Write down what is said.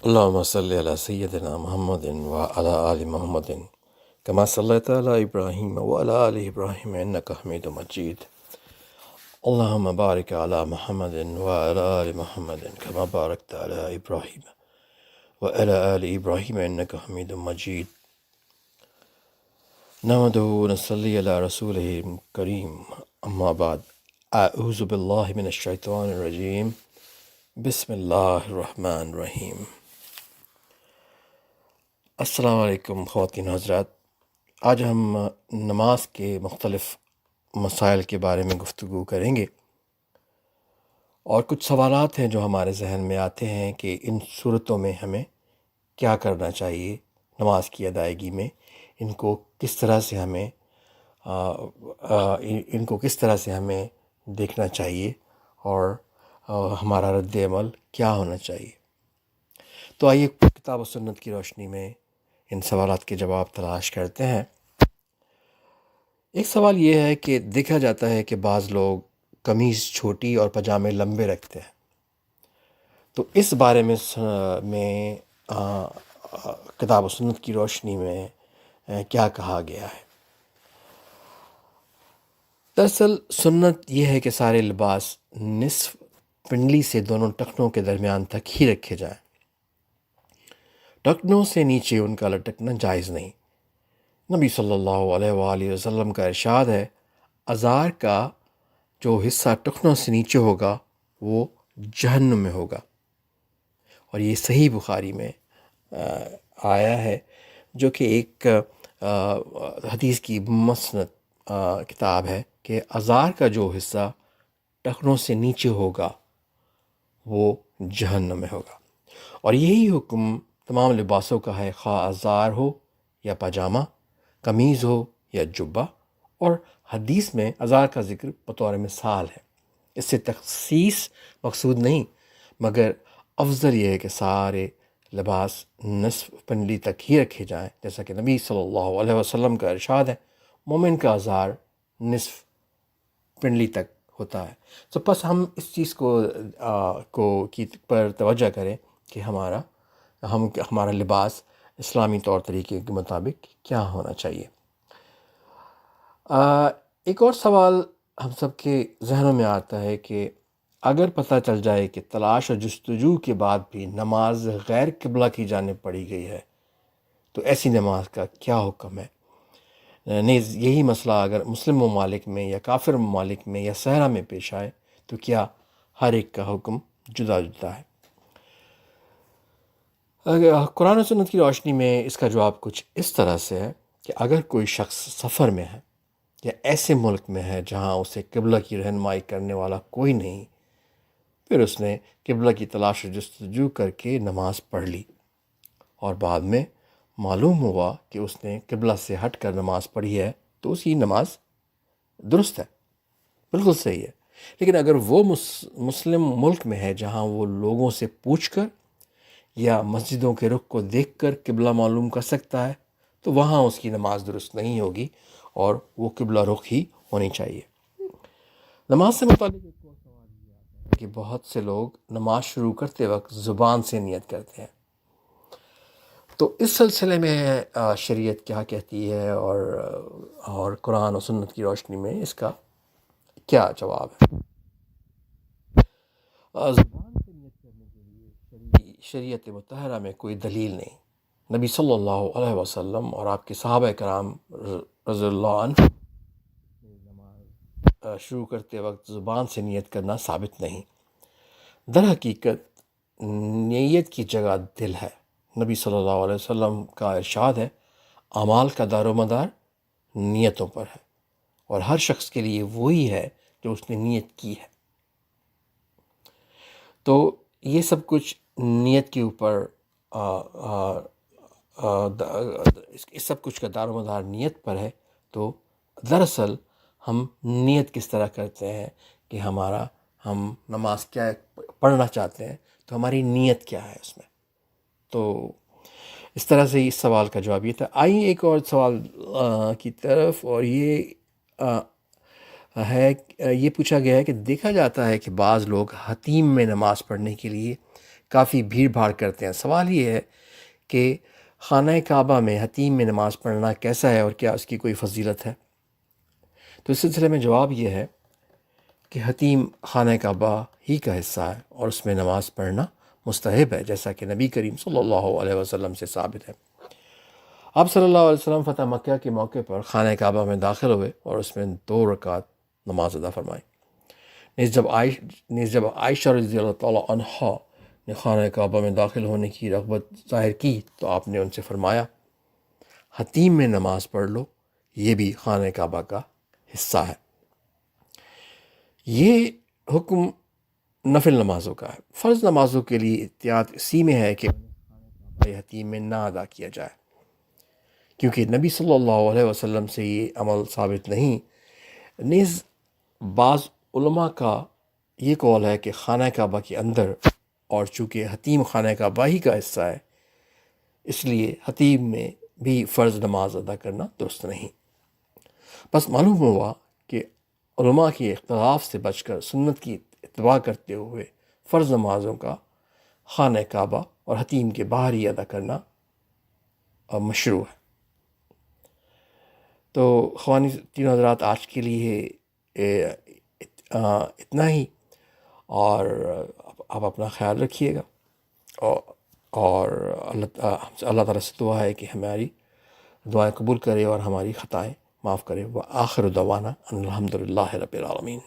اللهم صل على سيدنا محمد وعلى آل محمد كما صليت على إبراهيم وعلى آل إبراهيم إنك حميد مجيد. اللهم بارك على محمد وعلى آل محمد كما باركت على إبراهيم وعلى آل إبراهيم إنك حميد مجيد. نحمده ونصلي على رسوله الكريم. أما بعد، أعوذ بالله من الشيطان الرجيم. بسم الله الرحمن الرحیم. السلام علیکم خواتین حضرات. آج ہم نماز کے مختلف مسائل کے بارے میں گفتگو کریں گے، اور کچھ سوالات ہیں جو ہمارے ذہن میں آتے ہیں کہ ان صورتوں میں ہمیں کیا کرنا چاہیے نماز کی ادائیگی میں، ان کو کس طرح سے ہمیں دیکھنا چاہیے، اور ہمارا رد عمل کیا ہونا چاہیے. تو آئیے کتاب و سنت کی روشنی میں ان سوالات کے جواب تلاش کرتے ہیں. ایک سوال یہ ہے کہ دیکھا جاتا ہے کہ بعض لوگ قمیض چھوٹی اور پاجامے لمبے رکھتے ہیں، تو اس بارے میں کتاب و سنت کی روشنی میں کیا کہا گیا ہے. دراصل سنت یہ ہے کہ سارے لباس نصف پنڈلی سے دونوں ٹخنوں کے درمیان تک ہی رکھے جائیں. ٹخنوں سے نیچے ان کا لٹکنا جائز نہیں. نبی صلی اللہ علیہ وآلہ وسلم کا ارشاد ہے، ازار کا جو حصہ ٹخنوں سے نیچے ہوگا وہ جہنم میں ہوگا. اور یہ صحیح بخاری میں آیا ہے، جو کہ ایک حدیث کی مسند کتاب ہے کہ ازار کا جو حصہ ٹخنوں سے نیچے ہوگا وہ جہنم میں ہوگا. اور یہی حکم تمام لباسوں کا ہے، خواہ ازار ہو یا پاجامہ، قمیض ہو یا جبہ. اور حدیث میں ازار کا ذکر بطور مثال ہے، اس سے تخصیص مقصود نہیں، مگر افضل یہ ہے کہ سارے لباس نصف پنڈلی تک ہی رکھے جائیں، جیسا کہ نبی صلی اللہ علیہ وسلم کا ارشاد ہے، مومن کا ازار نصف پنڈلی تک ہوتا ہے. تو پس ہم اس چیز پر توجہ کریں کہ ہمارا لباس اسلامی طور طریقے کے مطابق کیا ہونا چاہیے. ایک اور سوال ہم سب کے ذہنوں میں آتا ہے کہ اگر پتہ چل جائے کہ تلاش اور جستجو کے بعد بھی نماز غیر قبلہ کی جانب پڑھی گئی ہے، تو ایسی نماز کا کیا حکم ہے. نیز یہی مسئلہ اگر مسلم ممالک میں یا کافر ممالک میں یا صحرا میں پیش آئے تو کیا ہر ایک کا حکم جدا جدا ہے. قرآن و سنت کی روشنی میں اس کا جواب کچھ اس طرح سے ہے کہ اگر کوئی شخص سفر میں ہے یا ایسے ملک میں ہے جہاں اسے قبلہ کی رہنمائی کرنے والا کوئی نہیں، پھر اس نے قبلہ کی تلاش و جستجو کر کے نماز پڑھ لی، اور بعد میں معلوم ہوا کہ اس نے قبلہ سے ہٹ کر نماز پڑھی ہے، تو اس کی نماز درست ہے، بالکل صحیح ہے. لیکن اگر وہ مسلم ملک میں ہے جہاں وہ لوگوں سے پوچھ کر یا مسجدوں کے رخ کو دیکھ کر قبلہ معلوم کر سکتا ہے، تو وہاں اس کی نماز درست نہیں ہوگی، اور وہ قبلہ رخ ہی ہونی چاہیے. نماز سے متعلق ایک اور سوال یہ آتا ہے کہ بہت سے لوگ نماز شروع کرتے وقت زبان سے نیت کرتے ہیں، تو اس سلسلے میں شریعت کیا کہتی ہے، اور قرآن و سنت کی روشنی میں اس کا کیا جواب ہے. زبان سے نیت کرنے کے لیے شریعت مطہرہ میں کوئی دلیل نہیں. نبی صلی اللہ علیہ وسلم اور آپ کے صحابہ کرام رضی اللہ عنہ نماز شروع کرتے وقت زبان سے نیت کرنا ثابت نہیں. در حقیقت نیت کی جگہ دل ہے. نبی صلی اللہ علیہ وسلم کا ارشاد ہے، اعمال کا دار و مدار نیتوں پر ہے، اور ہر شخص کے لیے وہی ہے جو اس نے نیت کی ہے. تو یہ سب کچھ نیت کے اوپر اس سب کچھ کا دار و مدار نیت پر ہے. تو دراصل ہم نیت کس طرح کرتے ہیں کہ ہم نماز کیا پڑھنا چاہتے ہیں، تو ہماری نیت کیا ہے اس میں. تو اس طرح سے اس سوال کا جواب یہ تھا. آئیے ایک اور سوال کی طرف، اور یہ پوچھا گیا ہے کہ دیکھا جاتا ہے کہ بعض لوگ حتیم میں نماز پڑھنے کے لیے کافی بھیڑ بھاڑ کرتے ہیں۔ سوال یہ ہے کہ خانہ کعبہ میں حتیم میں نماز پڑھنا کیسا ہے اور کیا اس کی کوئی فضیلت ہے؟ تو اس سلسلے میں جواب یہ ہے کہ حتیم خانہ کعبہ ہی کا حصہ ہے اور اس میں نماز پڑھنا مستحب ہے، جیسا کہ نبی کریم صلی اللہ علیہ وسلم سے ثابت ہے۔ آپ صلی اللہ علیہ وسلم فتح مکہ کے موقع پر خانہ کعبہ میں داخل ہوئے اور اس میں 2 رکعت نماز ادا فرمائی۔ نیز جب عائشہ رضی اللہ تعالیٰ عنہا نے خانہ کعبہ میں داخل ہونے کی رغبت ظاہر کی تو آپ نے ان سے فرمایا، حتیم میں نماز پڑھ لو، یہ بھی خانہ کعبہ کا حصہ ہے۔ یہ حکم نفل نمازوں کا ہے۔ فرض نمازوں کے لیے احتیاط اسی میں ہے کہ حتیم میں نہ ادا کیا جائے، کیونکہ نبی صلی اللہ علیہ وسلم سے یہ عمل ثابت نہیں۔ نیز بعض علماء کا یہ قول ہے کہ خانہ کعبہ کے اندر، اور چونکہ حتیم خانہ کعبہ ہی کا حصہ ہے، اس لیے حتیم میں بھی فرض نماز ادا کرنا درست نہیں۔ بس معلوم ہوا کہ علماء کے اختلاف سے بچ کر سنت کی اتباع کرتے ہوئے فرض نمازوں کا خانہ کعبہ اور حتیم کے باہر ہی ادا کرنا مشروع ہے۔ تو خوانی تینوں حضرات، آج کے لیے اتنا ہی، اور آپ اپنا خیال رکھیے گا، اور اللہ تعالیٰ سے دعا ہے کہ ہماری دعائیں قبول کرے اور ہماری خطائیں معاف کرے۔ وآخر دعوانا ان الحمد للہ رب العالمین۔